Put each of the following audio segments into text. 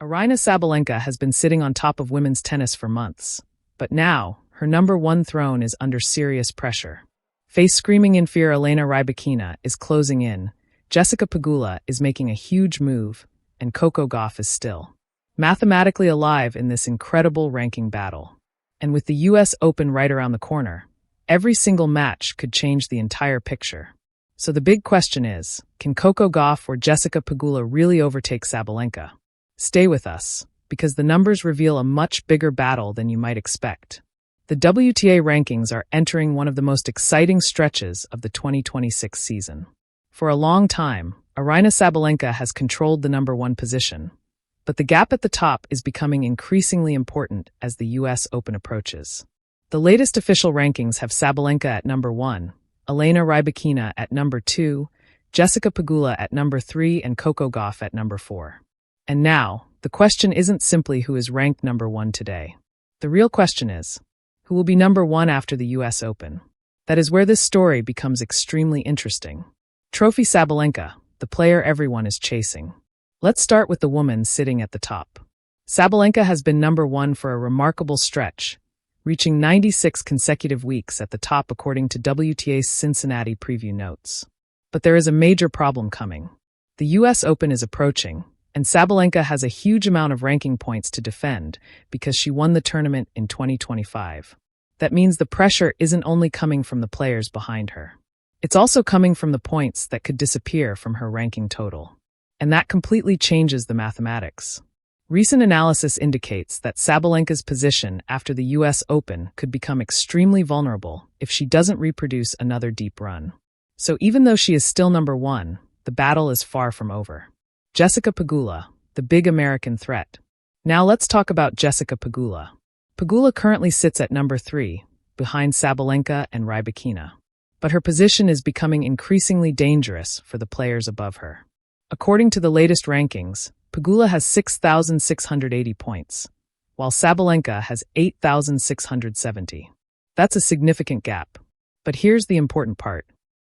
Aryna Sabalenka has been sitting on top of women's tennis for months, but now her number one throne is under serious pressure. Face screaming in fear, Elena Rybakina is closing in, Jessica Pegula is making a huge move, and Coco Gauff is still mathematically alive in this incredible ranking battle. And with the US Open right around the corner, every single match could change the entire picture. So the big question is, can Coco Gauff or Jessica Pegula really overtake Sabalenka? Stay with us, because the numbers reveal a much bigger battle than you might expect. The WTA rankings are entering one of the most exciting stretches of the 2026 season. For a long time, Aryna Sabalenka has controlled the number one position, but the gap at the top is becoming increasingly important as the US Open approaches. The latest official rankings have Sabalenka at number 1, Elena Rybakina at number 2, Jessica Pegula at number 3, and Coco Gauff at number 4. And now, the question isn't simply who is ranked number 1 today. The real question is, who will be number 1 after the US Open? That is where this story becomes extremely interesting. Trophy Sabalenka, the player everyone is chasing. Let's start with the woman sitting at the top. Sabalenka has been number 1 for a remarkable stretch, reaching 96 consecutive weeks at the top according to WTA's Cincinnati preview notes. But there is a major problem coming. The US Open is approaching, and Sabalenka has a huge amount of ranking points to defend because she won the tournament in 2025. That means the pressure isn't only coming from the players behind her. It's also coming from the points that could disappear from her ranking total. And that completely changes the mathematics. Recent analysis indicates that Sabalenka's position after the US Open could become extremely vulnerable if she doesn't reproduce another deep run. So even though she is still number 1, the battle is far from over. Jessica Pegula, the big American threat. Now let's talk about Jessica Pegula. Pegula currently sits at number 3, behind Sabalenka and Rybakina. But her position is becoming increasingly dangerous for the players above her. According to the latest rankings, Pegula has 6,680 points, while Sabalenka has 8,670. That's a significant gap. But here's the important part.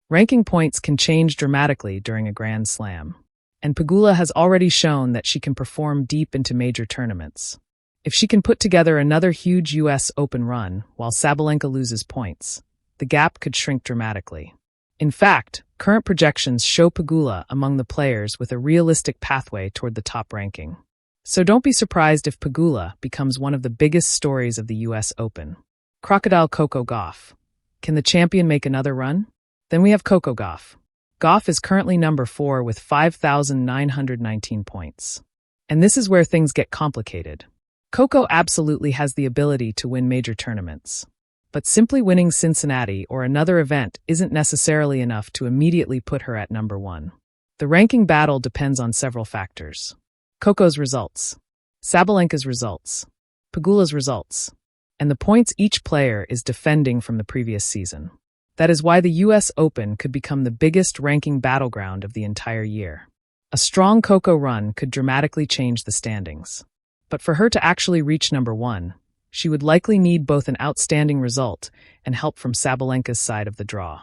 Ranking points can change dramatically during a Grand Slam. And Pegula has already shown that she can perform deep into major tournaments. If she can put together another huge US Open run while Sabalenka loses points, the gap could shrink dramatically. In fact, current projections show Pegula among the players with a realistic pathway toward the top ranking. So don't be surprised if Pegula becomes one of the biggest stories of the US Open. Crocodile Coco Gauff. Can the champion make another run? Then we have Coco Gauff. Gauff is currently number 4 with 5,919 points. And this is where things get complicated. Coco absolutely has the ability to win major tournaments. But simply winning Cincinnati or another event isn't necessarily enough to immediately put her at number 1. The ranking battle depends on several factors. Coco's results, Sabalenka's results, Pegula's results, and the points each player is defending from the previous season. That is why the US Open could become the biggest ranking battleground of the entire year. A strong Coco run could dramatically change the standings. But for her to actually reach number 1, she would likely need both an outstanding result and help from Sabalenka's side of the draw.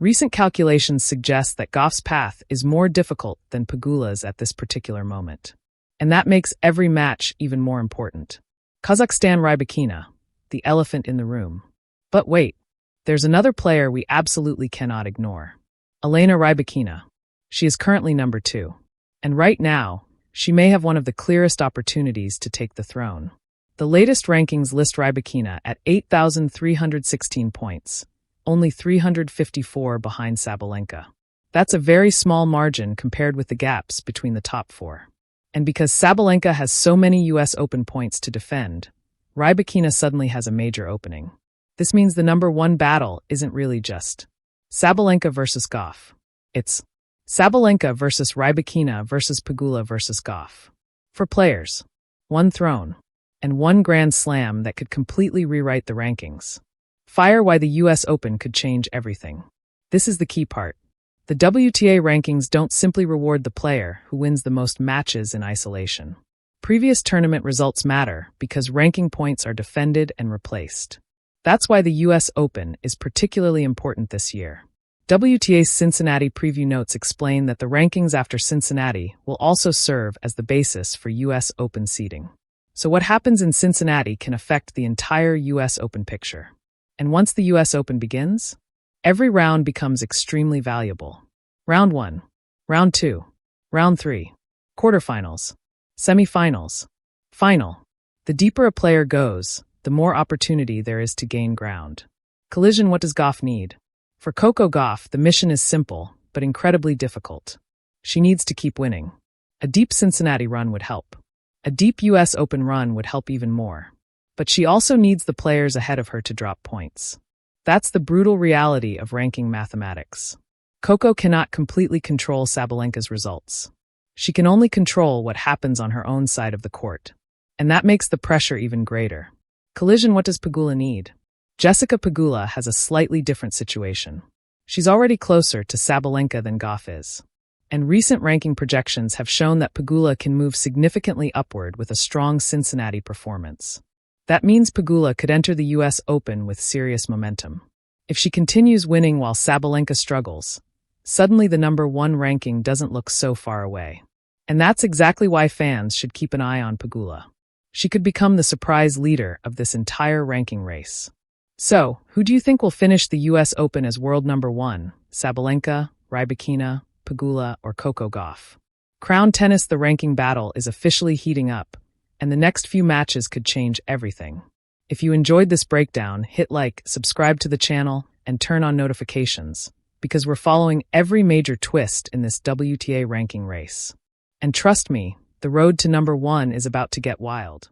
Recent calculations suggest that Gauff's path is more difficult than Pegula's at this particular moment. And that makes every match even more important. Kazakhstan Rybakina, the elephant in the room. But wait, there's another player we absolutely cannot ignore. Elena Rybakina. She is currently number 2. And right now, she may have one of the clearest opportunities to take the throne. The latest rankings list Rybakina at 8,316 points, only 354 behind Sabalenka. That's a very small margin compared with the gaps between the top 4. And because Sabalenka has so many US Open points to defend, Rybakina suddenly has a major opening. This means the number 1 battle isn't really just Sabalenka versus Gauff. It's Sabalenka versus Rybakina versus Pegula versus Gauff. For players, 1 throne. And 1 Grand Slam that could completely rewrite the rankings. Fire why the US Open could change everything. This is the key part. The WTA rankings don't simply reward the player who wins the most matches in isolation. Previous tournament results matter because ranking points are defended and replaced. That's why the US Open is particularly important this year. WTA's Cincinnati preview notes explain that the rankings after Cincinnati will also serve as the basis for U.S. Open seeding. So what happens in Cincinnati can affect the entire U.S. Open picture. And once the U.S. Open begins, every round becomes extremely valuable. Round 1, Round 2, Round 3, quarterfinals, semifinals, final. The deeper a player goes, the more opportunity there is to gain ground. Collision. What does Gauff need? For Coco Gauff, the mission is simple, but incredibly difficult. She needs to keep winning. A deep Cincinnati run would help. A deep U.S. Open run would help even more. But she also needs the players ahead of her to drop points. That's the brutal reality of ranking mathematics. Coco cannot completely control Sabalenka's results. She can only control what happens on her own side of the court. And that makes the pressure even greater. Collision. What does Pegula need? Jessica Pegula has a slightly different situation. She's already closer to Sabalenka than Gauff is. And recent ranking projections have shown that Pegula can move significantly upward with a strong Cincinnati performance. That means Pegula could enter the U.S. Open with serious momentum. If she continues winning while Sabalenka struggles, suddenly the number 1 ranking doesn't look so far away. And that's exactly why fans should keep an eye on Pegula. She could become the surprise leader of this entire ranking race. So, who do you think will finish the U.S. Open as world number 1? Sabalenka, Rybakina, Pegula, or Coco Gauff? Crown tennis. The ranking battle is officially heating up, and the next few matches could change everything. If you enjoyed this breakdown, hit like, subscribe to the channel, and turn on notifications, because we're following every major twist in this WTA ranking race. And trust me, the road to number 1 is about to get wild.